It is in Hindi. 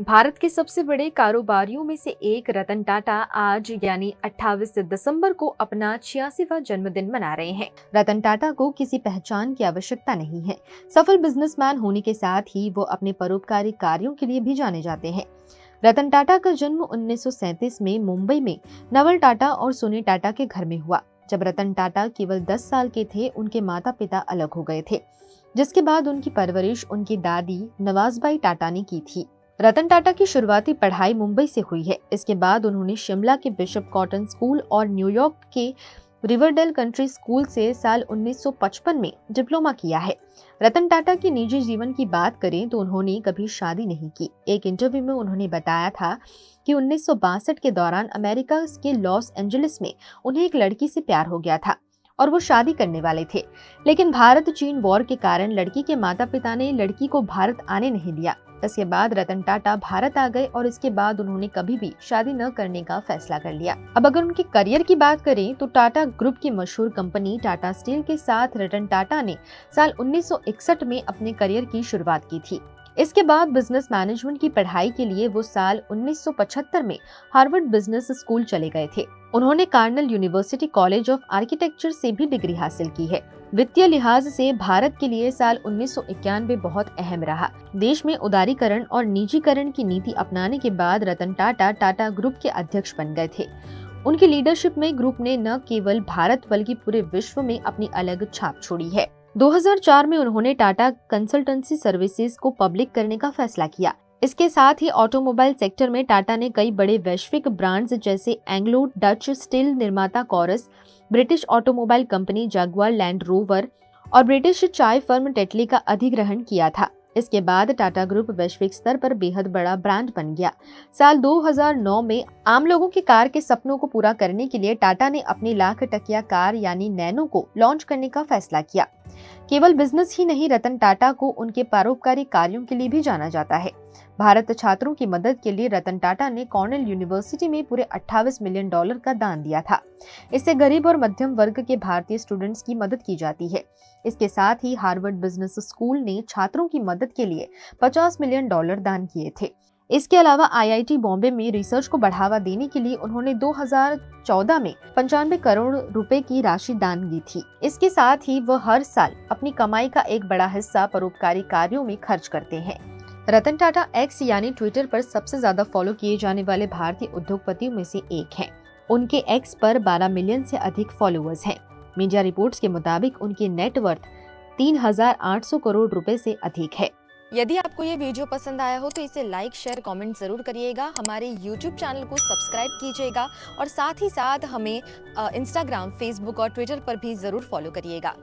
भारत के सबसे बड़े कारोबारियों में से एक रतन टाटा आज यानी 28 दिसंबर को अपना 86वां जन्मदिन मना रहे हैं। रतन टाटा को किसी पहचान की आवश्यकता नहीं है। सफल बिजनेसमैन होने के साथ ही वो अपने परोपकारी कार्यों के लिए भी जाने जाते हैं। रतन टाटा का जन्म 1937 में मुंबई में नवल टाटा और सोनी टाटा के घर में हुआ। जब रतन टाटा केवल 10 साल के थे, उनके माता पिता अलग हो गए थे, जिसके बाद उनकी परवरिश उनकी दादी नवाजबाई टाटा ने की थी। रतन टाटा की शुरुआती पढ़ाई मुंबई से हुई है। इसके बाद उन्होंने शिमला के बिशप कॉटन स्कूल और न्यूयॉर्क के रिवरडेल कंट्री स्कूल से साल 1955 में डिप्लोमा किया है। रतन टाटा के निजी जीवन की बात करें तो उन्होंने कभी शादी नहीं की। एक इंटरव्यू में उन्होंने बताया था कि 1962 के दौरान अमेरिका के लॉस एंजलिस में उन्हें एक लड़की से प्यार हो गया था और वो शादी करने वाले थे, लेकिन भारत चीन वॉर के कारण लड़की के माता पिता ने लड़की को भारत आने नहीं दिया। इसके बाद रतन टाटा भारत आ गए और इसके बाद उन्होंने कभी भी शादी न करने का फैसला कर लिया। अब अगर उनके करियर की बात करें तो टाटा ग्रुप की मशहूर कंपनी टाटा स्टील के साथ रतन टाटा ने साल 1961 में अपने करियर की शुरुआत की थी। इसके बाद बिजनेस मैनेजमेंट की पढ़ाई के लिए वो साल 1975 में हार्वर्ड बिजनेस स्कूल चले गए थे। उन्होंने Cornell university college of architecture से भी डिग्री हासिल की है। वित्तीय लिहाज से भारत के लिए साल 1991 बहुत अहम रहा। देश में उदारीकरण और निजीकरण की नीति अपनाने के बाद रतन टाटा टाटा ग्रुप के अध्यक्ष बन गए थे। उनकी लीडरशिप में ग्रुप ने न केवल भारत बल्कि पूरे विश्व में अपनी अलग छाप छोड़ी है। 2004 में उन्होंने टाटा कंसल्टेंसी सर्विसेज को पब्लिक करने का फैसला किया। इसके साथ ही ऑटोमोबाइल सेक्टर में टाटा ने कई बड़े वैश्विक ब्रांड्स जैसे एंग्लो डच स्टील निर्माता chorus, British automobile company Jaguar land rover और ब्रिटिश चाय फर्म टेटली का अधिग्रहण किया था। इसके बाद टाटा ग्रुप वैश्विक स्तर पर बेहद बड़ा ब्रांड बन गया। साल 2009 में आम लोगों के कार के सपनों को पूरा करने के लिए टाटा ने अपनी लाख टकिया कार यानी नैनो को लॉन्च करने का फैसला किया। केवल बिजनेस ही नहीं, रतन टाटा को उनके परोपकारी कार्यों के लिए भी जाना जाता है। भारत छात्रों की मदद के लिए रतन टाटा ने कॉर्नेल यूनिवर्सिटी में पूरे $28 मिलियन का दान दिया था। इससे गरीब और मध्यम वर्ग के भारतीय स्टूडेंट्स की मदद की जाती है। इसके साथ ही हार्वर्ड बिजनेस स्कूल ने छात्रों की मदद के लिए $50 मिलियन दान किए थे। इसके अलावा आईआईटी बॉम्बे में रिसर्च को बढ़ावा देने के लिए उन्होंने 2014 में 95 करोड़ रुपए की राशि दान दी थी। इसके साथ ही वह हर साल अपनी कमाई का एक बड़ा हिस्सा परोपकारी कार्यों में खर्च करते हैं। रतन टाटा एक्स यानी ट्विटर पर सबसे ज्यादा फॉलो किए जाने वाले भारतीय उद्योगपतियों में से एक हैं। उनके एक्स पर 12 मिलियन से अधिक फॉलोअर्स हैं। मीडिया रिपोर्ट्स के मुताबिक उनकी नेटवर्थ 3,800 करोड़ रुपए से अधिक है। यदि आपको ये वीडियो पसंद आया हो तो इसे लाइक, शेयर, कमेंट जरूर करिएगा। हमारे YouTube चैनल को सब्सक्राइब कीजिएगा और साथ ही साथ हमें इंस्टाग्राम, फेसबुक और ट्विटर पर भी जरूर फॉलो करिएगा।